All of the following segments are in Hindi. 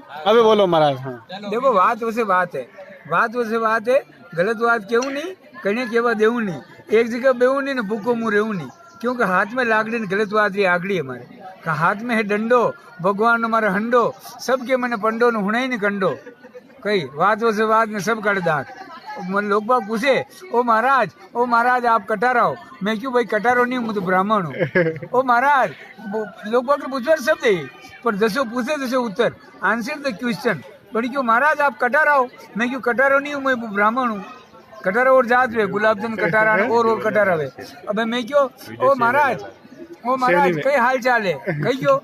अबे बोलो महाराज। हाँ देखो बात वैसे बात है, बात वैसे बात है। गलत बात केवू नहीं, कने केवा देवू नहीं, एक जगह बेवू नहीं ने भूखो मुंह रहू नहीं। क्योंकि हाथ में लागड़ी ने गलत बात ये आगड़ी है हमारे का हाथ में है डंडो, भगवान हमारा हंडो, सबके मैंने पंडो ने हुणे नहीं कंडो। कई बात वैसे बात में सब कर दांत। लोग बाग पूछे ओ महाराज आप कटारा हो। मैं क्यों भाई कटारो नहीं, मैं तो ब्राह्मण हूँ। ओ महाराज लोग बाग ने पूछवा शब्द है, पर जसो पूछे तसो उत्तर, आंसर द क्वेश्चन। बड़ी क्यों महाराज आप कटारा हो, मैं क्यों कटारो नहीं हूँ, मैं ब्राह्मण हूँ। कटारा और जात वे गुलाबचंद कटारा और कटारा वे। अब मैं क्यों ओ महाराज कई हाल चाल है, कही क्यों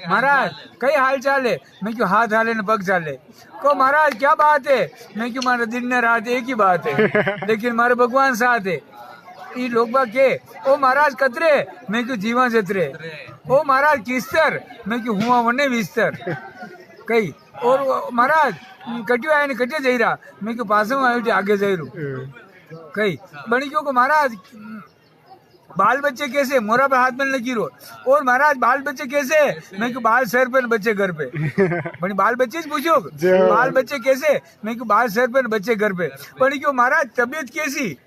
महाराज कई हाल चाल है। मैं क्यों हाथ हाले न पग चाले। को महाराज क्या बात है, मैं क्यों मारा दिन न रात एक ही बात है, लेकिन मारे भगवान साथ है। ये लोग बाग के ओ महाराज कतरे, मैं क्यों जीवा जतरे। ओ महाराज किस्तर, मैं क्यों हुआ वने विस्तर। कई और महाराज कटियो आया ने कटिया जाई रहा, मैं क्यों पास में आयो आगे जाई रू। कई बनी क्यों को महाराज बाल बच्चे कैसे, मोरा पे हाथ में लगी रो। और महाराज बाल बच्चे कैसे, मैं क्यों बाल सर पे बच्चे घर पे। बड़ी बाल बच्चे पूछो बाल बच्चे कैसे, मैं क्यों बाल सर पे बच्चे घर पे। बड़ी क्यों महाराज तबीयत कैसी,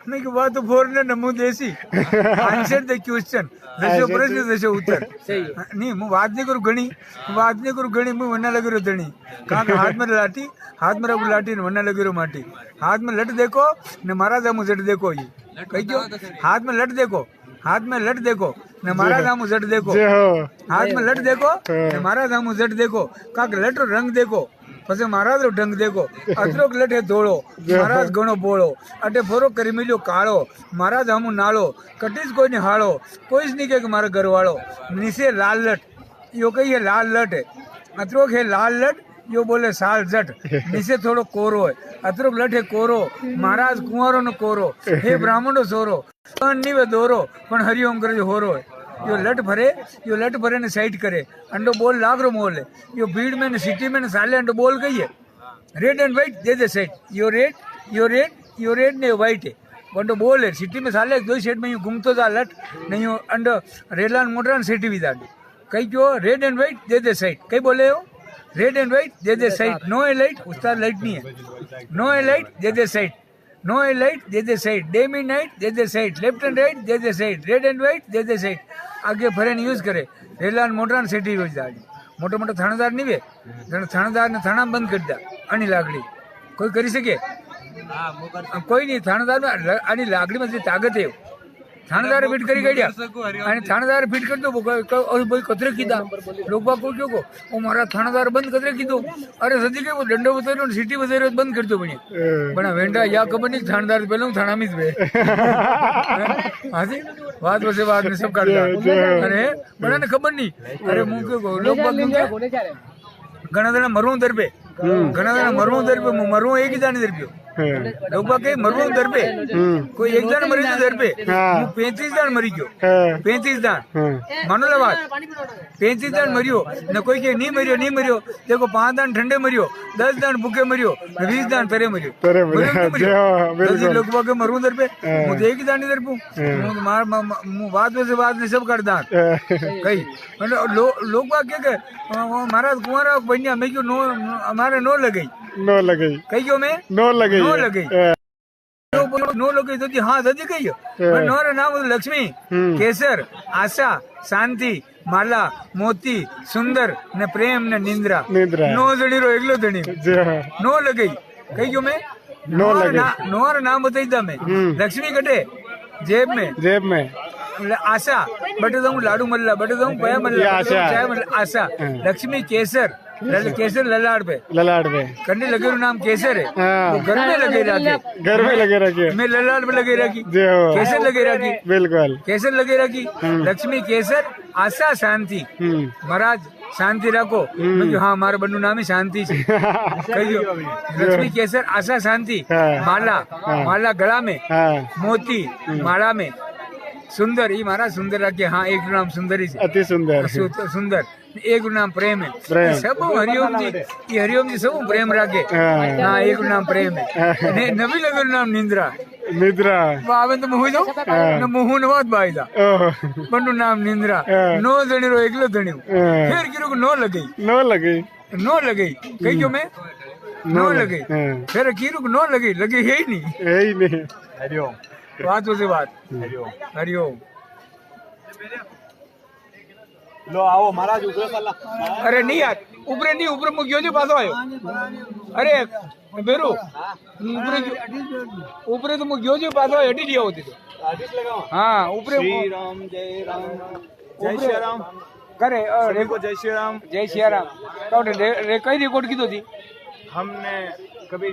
मैं क्यों बात तो फोरने नमू देसी। आंसर द क्वेश्चन, जैसे प्रश्न जैसे उत्तर। नहीं मैं बात नहीं करूँ घनी, बात नहीं करूँ घनी, मैं वना लगे रो धनी। कहाँ का हाथ में लाठी, हाथ में रखू लाठी वना लगे रो माटी। हाथ में लट देखो न महाराज हम जट देखो। ये कही क्यों हाथ में लट देखो, हाथ में लट देखो न महाराज हम जट देखो। हाथ में लट देखो न महाराज हम जट देखो। काक लट रो रंग देखो પછી મહારાજ રો ઢંગ દેખો। અતરોક લઠે ધોળો મહારાજ ઘણો બોળો, અટે ફોરો કરી મિલ્યો કાળો મહારાજ હમું નાળો। કટીજ કોઈને હાળો કોઈ જ નહીં કે મારા ઘરવાળો। નીચે લાલ લટ यो कही है लाल लट है, अतरोक है लाल लट यो बोले साल जट। नीचे थोड़ो कोरो है, अतरोक लट है कोरो महाराज कुंवारो न कोरो। हे ब्राह्मणो सोरो नीवे दोरो पण हरिओम करे होरो है। यो लट भरे ने साइड करे, अंडो बोल लागरो मोल है। यो भीड़ में ने सिटी में ने साले अंडो बोल गई है। रेड एंड व्हाइट दे दे साइड, यो रेड ने व्हाइट है। अंडो बोल है सिटी में साले दो साइड में यूं घूमतो जा लट नहीं हो अंडो रेलान मोटरान सिटी भी दाडी। कई क्यों रेड एंड व्हाइट दे दे साइड, कई बोले हो रेड एंड व्हाइट दे दे साइड। नो ए लाइट उस्ताद लाइट नहीं है। नो ए लाइट दे दे साइड, नो ए लाइट दे दे साइड। डे मिड नाइट दे दे साइड, लेफ्ट एंड राइट दे दे साइड। रेड एंड व्हाइट दे दे साइड। आगे फरे यूज करे रेलान मोटरान सिटी हो जाए। मोटा मोटा थानेदार नहीं वे, थानेदार ने थाना बंद कर दिया। अनी लागड़ी कोई करी सके कोई नहीं। थानेदार में अनी लागड़ी में ताकत है। थानेदार फिट करी गया અને થાણેદાર ફિટ કરતો ભાઈ કતરે કીધા લોકો કોઈ ક્યો ઓ મારા થાણેદાર બંધ કતરે કીધું। અરે સજી કે દંડો બતાવ્યો સિટી બતાવ્યો બંધ કરતો બની પણ વેંડા યા ખબર નહીં થાણેદાર પહેલા થાણામાં જ વે હાજી વાત વસે વાત ને સબ કાઢતા અરે બધાને ખબર નહીં। અરે હું કે લોક ઘણા જણા મરવું દરબે, ઘણા જણા મરવું દરબે, હું મરવું એક જાણી દરબ્યો। लोग कई मरवा दर पे कोई एक जन मरी तो दर पे 35 जन मरी गयो। 35 जन मानो ला बात 35 जन मरियो न कोई के नहीं मरियो। देखो 5 जन ठंडे मरियो, 10 जन भूखे मरियो, 20 जन तेरे मरियो। लोग के मरवा दर पे मुझे एक जानी दर पू बात में से बात नहीं सब कर दांत कई लोग क्या महाराज कुंवारा बनिया मैं क्यों नो हमारे नो लगई कही क्यों मैं नो लगे तो हाँ सजी कही नो रे नाम लक्ष्मी केसर आशा शांति माला मोती सुंदर ने प्रेम ने निंद्रा। नो जड़ी रो एकलो धणी नो लगे कही क्यों मैं नो रे नाम बताई था मैं। लक्ष्मी कटे जेब में आशा बटे दऊं लाडू मल्ला बटे दऊं पया मल्ला चाय मल्ला आशा। लक्ष्मी केसर केसर ललाड़ पे करने लगे नाम केसर है। वो घर में लगे रखे मैं ललाड़ पे लगे रखी केसर लगे रखी बिल्कुल केसर लगे रखी। लक्ष्मी केसर आशा शांति महाराज शांति रखो। हाँ हमारे बन्नू नाम ही शांति से कहियो लक्ष्मी केसर आशा शांति। माला गला में मोती माला में सुंदर ये महाराज सुंदर रखे। हाँ एक नाम सुंदर ही अति सुंदर एक नाम प्रेम है। सब हरिओम जी सब प्रेम रखे। हाँ एक नाम प्रेम है। नवी लगे नाम निंद्रा आवे तो मुँह जाओ न मुँह न बात बाई दा बन्नू नाम निंद्रा। नो जणी रो एकलो धण्यो फिर किरो को नो लगे नो लगी कही क्यों मैं नो लगी फिर कीरू को नो लगी लगी है ही नहीं हरिओम बात से बात हरिओम लो आओ महाराज ऊपर चला अरे नहीं यार ऊपर नहीं ऊपर मुझ गयो जो पासो आयो अरे बेरू ऊपर तो मुझ गयो जो पासो आयो हटी दिया होती तो आदेश लगाओ हाँ ऊपर श्री राम जय श्री राम करे देखो जय श्री राम जय सिया राम तो रे कई रिकॉर्ड की तो थी हमने कभी